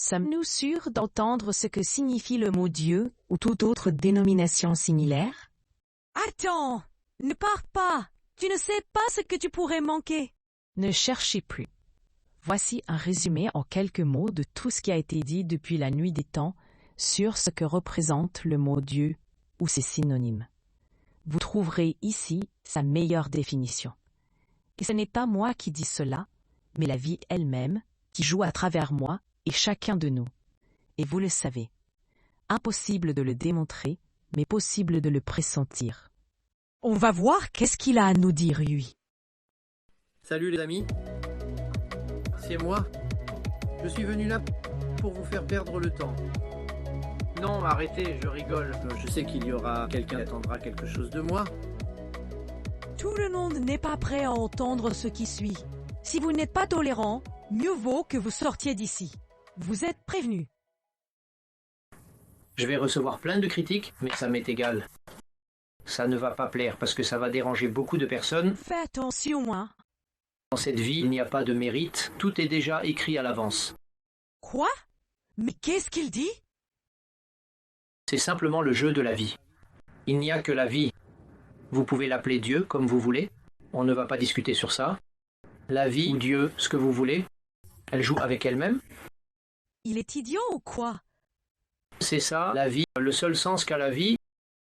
Sommes-nous sûrs d'entendre ce que signifie le mot Dieu ou toute autre dénomination similaire? Attends! Ne pars pas! Tu ne sais pas ce que tu pourrais manquer. Ne cherchez plus. Voici un résumé en quelques mots de tout ce qui a été dit depuis la nuit des temps sur ce que représente le mot Dieu ou ses synonymes. Vous trouverez ici sa meilleure définition. Et ce n'est pas moi qui dis cela, mais la vie elle-même qui joue à travers moi et chacun de nous. Et vous le savez. Impossible de le démontrer, mais possible de le pressentir. On va voir qu'est-ce qu'il a à nous dire, lui. Salut les amis, c'est moi. Je suis venu là pour vous faire perdre le temps. Non, arrêtez, je rigole. Je sais qu'il y aura quelqu'un qui attendra quelque chose de moi. Tout le monde n'est pas prêt à entendre ce qui suit. Si vous n'êtes pas tolérant, mieux vaut que vous sortiez d'ici. Vous êtes prévenus. Je vais recevoir plein de critiques, mais ça m'est égal. Ça ne va pas plaire parce que ça va déranger beaucoup de personnes. Fais attention, hein. Dans cette vie, il n'y a pas de mérite, tout est déjà écrit à l'avance. Quoi? Mais qu'est-ce qu'il dit? C'est simplement le jeu de la vie. Il n'y a que la vie. Vous pouvez l'appeler Dieu comme vous voulez. On ne va pas discuter sur ça. La vie ou Dieu, ce que vous voulez. Elle joue avec elle-même. Il est idiot ou quoi? C'est ça, la vie. Le seul sens qu'a la vie,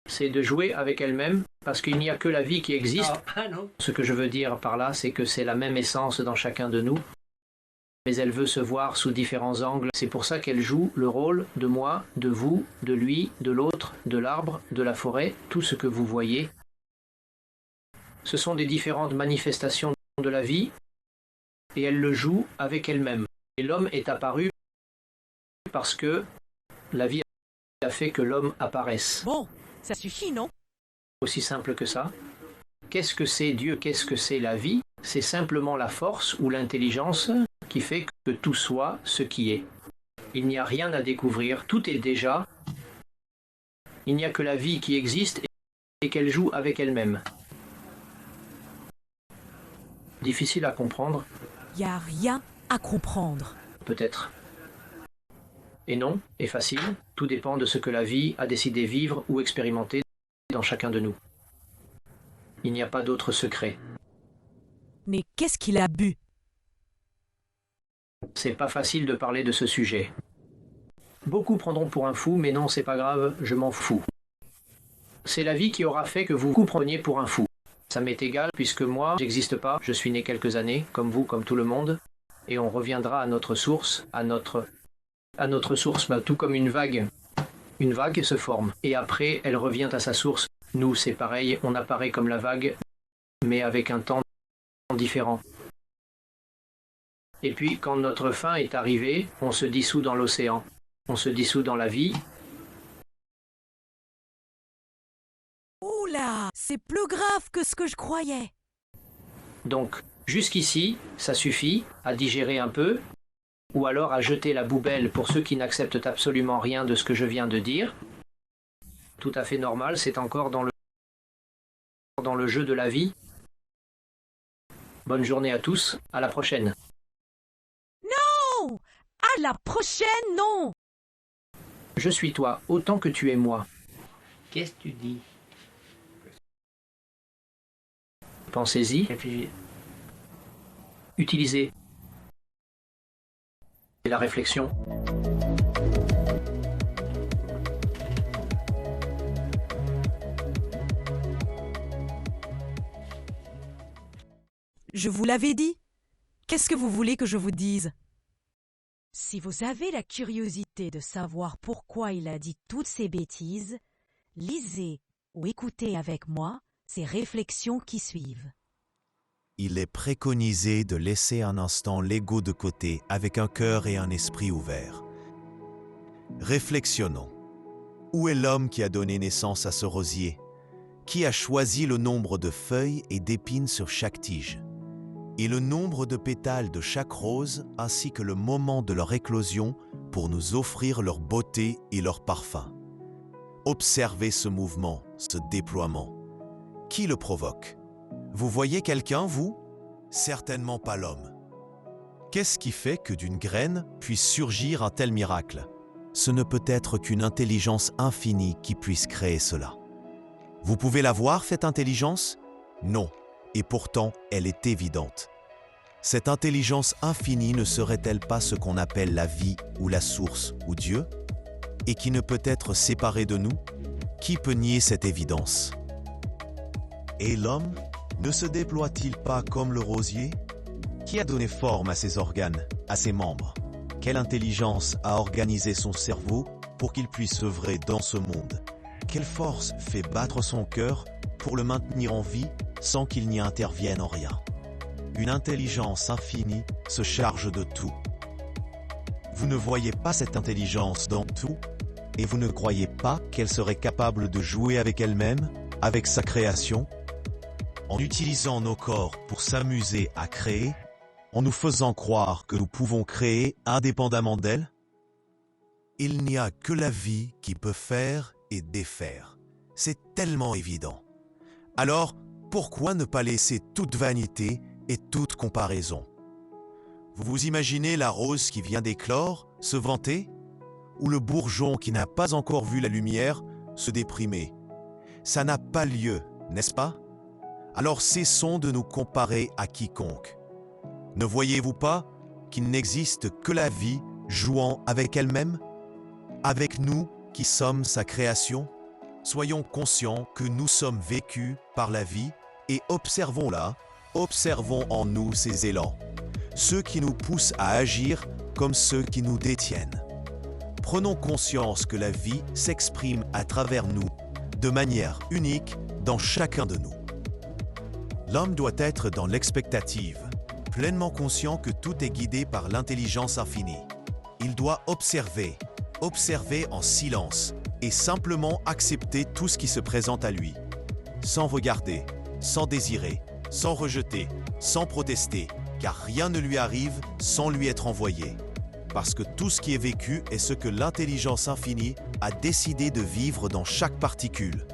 c'est de jouer avec elle-même, parce qu'il n'y a que la vie qui existe. Non. Ce que je veux dire par là, c'est que c'est la même essence dans chacun de nous, mais elle veut se voir sous différents angles. C'est pour ça qu'elle joue le rôle de moi, de vous, de lui, de l'autre, de l'arbre, de la forêt, tout ce que vous voyez. Ce sont des différentes manifestations de la vie, et elle le joue avec elle-même. Et l'homme est apparu parce que la vie a fait que l'homme apparaisse. Bon, ça suffit, non? Aussi simple que ça. Qu'est-ce que c'est Dieu? Qu'est-ce que c'est la vie? C'est simplement la force ou l'intelligence qui fait que tout soit ce qui est. Il n'y a rien à découvrir, tout est déjà. Il n'y a que la vie qui existe et qu'elle joue avec elle-même. Difficile à comprendre? Y a rien à comprendre. Peut-être. Et non, et facile, tout dépend de ce que la vie a décidé vivre ou expérimenter dans chacun de nous. Il n'y a pas d'autre secret. Mais qu'est-ce qu'il a bu? C'est pas facile de parler de ce sujet. Beaucoup prendront pour un fou, mais non, c'est pas grave, je m'en fous. C'est la vie qui aura fait que vous preniez pour un fou. Ça m'est égal, puisque moi, j'existe pas, je suis né quelques années, comme vous, comme tout le monde, et on reviendra à notre source, à notre source, tout comme une vague. Une vague se forme, et après, elle revient à sa source. Nous, c'est pareil, on apparaît comme la vague, mais avec un temps différent. Et puis, quand notre fin est arrivée, on se dissout dans l'océan. On se dissout dans la vie. Oula, c'est plus grave que ce que je croyais. Donc, jusqu'ici, ça suffit à digérer un peu, ou alors à jeter la poubelle pour ceux qui n'acceptent absolument rien de ce que je viens de dire. Tout à fait normal, c'est encore dans le jeu de la vie. Bonne journée à tous, à la prochaine. Non! À la prochaine, non! Je suis toi, autant que tu es moi. Qu'est-ce que tu dis? Pensez-y. Réfléchis. Utilisez la réflexion. Je vous l'avais dit. Qu'est-ce que vous voulez que je vous dise? Si vous avez la curiosité de savoir pourquoi il a dit toutes ces bêtises, lisez ou écoutez avec moi ces réflexions qui suivent. Il est préconisé de laisser un instant l'ego de côté avec un cœur et un esprit ouverts. Réflexionnons. Où est l'homme qui a donné naissance à ce rosier? Qui a choisi le nombre de feuilles et d'épines sur chaque tige? Et le nombre de pétales de chaque rose ainsi que le moment de leur éclosion pour nous offrir leur beauté et leur parfum. Observez ce mouvement, ce déploiement. Qui le provoque? Vous voyez quelqu'un, vous? Certainement pas l'homme. Qu'est-ce qui fait que d'une graine puisse surgir un tel miracle? Ce ne peut être qu'une intelligence infinie qui puisse créer cela. Vous pouvez la voir, cette intelligence? Non, et pourtant elle est évidente. Cette intelligence infinie ne serait-elle pas ce qu'on appelle la vie ou la source ou Dieu? Et qui ne peut être séparée de nous? Qui peut nier cette évidence? Et l'homme ne se déploie-t-il pas comme le rosier? Qui a donné forme à ses organes, à ses membres? Quelle intelligence a organisé son cerveau pour qu'il puisse œuvrer dans ce monde? Quelle force fait battre son cœur pour le maintenir en vie sans qu'il n'y intervienne en rien? Une intelligence infinie se charge de tout. Vous ne voyez pas cette intelligence dans tout, et vous ne croyez pas qu'elle serait capable de jouer avec elle-même, avec sa création? En utilisant nos corps pour s'amuser à créer, en nous faisant croire que nous pouvons créer indépendamment d'elle? Il n'y a que la vie qui peut faire et défaire. C'est tellement évident. Alors, pourquoi ne pas laisser toute vanité et toute comparaison? Vous vous imaginez la rose qui vient d'éclore se vanter? Ou le bourgeon qui n'a pas encore vu la lumière se déprimer? Ça n'a pas lieu, n'est-ce pas? Alors cessons de nous comparer à quiconque. Ne voyez-vous pas qu'il n'existe que la vie jouant avec elle-même? Avec nous qui sommes sa création? Soyons conscients que nous sommes vécus par la vie et observons-la, observons en nous ces élans, ceux qui nous poussent à agir comme ceux qui nous détiennent. Prenons conscience que la vie s'exprime à travers nous de manière unique dans chacun de nous. L'homme doit être dans l'expectative, pleinement conscient que tout est guidé par l'intelligence infinie. Il doit observer en silence et simplement accepter tout ce qui se présente à lui, sans regarder, sans désirer, sans rejeter, sans protester, car rien ne lui arrive sans lui être envoyé. Parce que tout ce qui est vécu est ce que l'intelligence infinie a décidé de vivre dans chaque particule.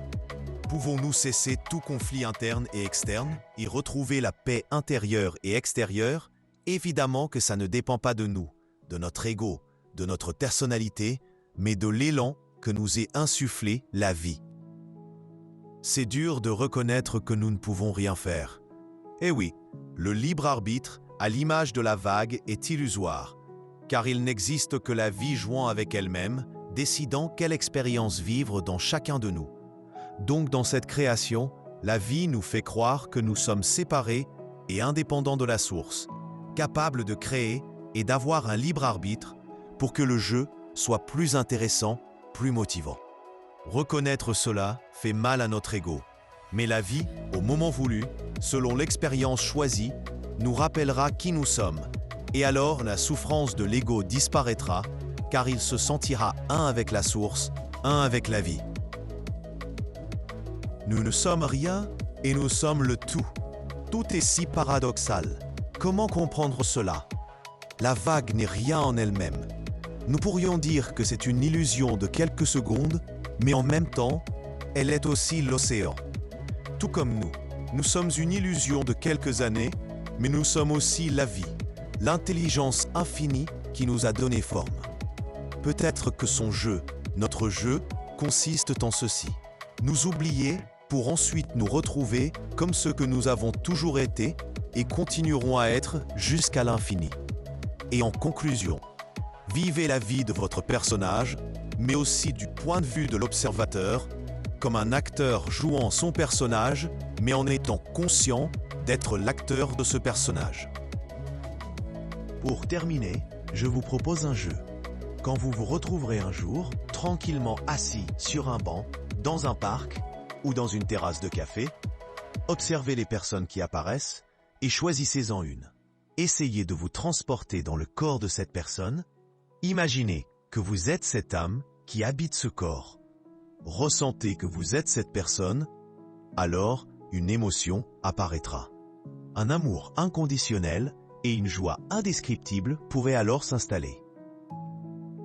Pouvons-nous cesser tout conflit interne et externe et retrouver la paix intérieure et extérieure? Évidemment que ça ne dépend pas de nous, de notre ego, de notre personnalité, mais de l'élan que nous ait insufflé la vie. C'est dur de reconnaître que nous ne pouvons rien faire. Eh oui, le libre arbitre, à l'image de la vague, est illusoire, car il n'existe que la vie jouant avec elle-même, décidant quelle expérience vivre dans chacun de nous. Donc dans cette création, la vie nous fait croire que nous sommes séparés et indépendants de la source, capables de créer et d'avoir un libre arbitre pour que le jeu soit plus intéressant, plus motivant. Reconnaître cela fait mal à notre ego, mais la vie, au moment voulu, selon l'expérience choisie, nous rappellera qui nous sommes, et alors la souffrance de l'ego disparaîtra, car il se sentira un avec la source, un avec la vie. Nous ne sommes rien et nous sommes le tout. Tout est si paradoxal. Comment comprendre cela? La vague n'est rien en elle-même. Nous pourrions dire que c'est une illusion de quelques secondes, mais en même temps, elle est aussi l'océan. Tout comme nous, nous sommes une illusion de quelques années, mais nous sommes aussi la vie, l'intelligence infinie qui nous a donné forme. Peut-être que son jeu, notre jeu, consiste en ceci. Nous oublier pour ensuite nous retrouver comme ce que nous avons toujours été et continuerons à être jusqu'à l'infini. Et en conclusion, vivez la vie de votre personnage, mais aussi du point de vue de l'observateur, comme un acteur jouant son personnage, mais en étant conscient d'être l'acteur de ce personnage. Pour terminer, je vous propose un jeu. Quand vous vous retrouverez un jour, tranquillement assis sur un banc, dans un parc ou dans une terrasse de café, observez les personnes qui apparaissent et choisissez-en une. Essayez de vous transporter dans le corps de cette personne. Imaginez que vous êtes cette âme qui habite ce corps. Ressentez que vous êtes cette personne, alors une émotion apparaîtra. Un amour inconditionnel et une joie indescriptible pourraient alors s'installer.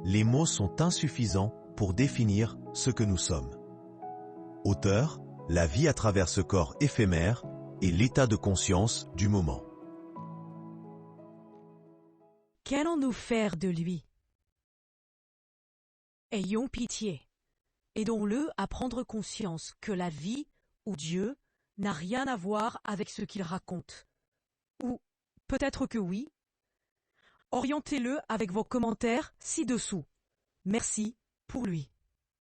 Les mots sont insuffisants pour définir ce que nous sommes. Auteur, la vie à travers ce corps éphémère et l'état de conscience du moment. Qu'allons-nous faire de lui? Ayons pitié. Aidons-le à prendre conscience que la vie ou Dieu n'a rien à voir avec ce qu'il raconte. Ou peut-être que oui. Orientez-le avec vos commentaires ci-dessous. Merci pour lui.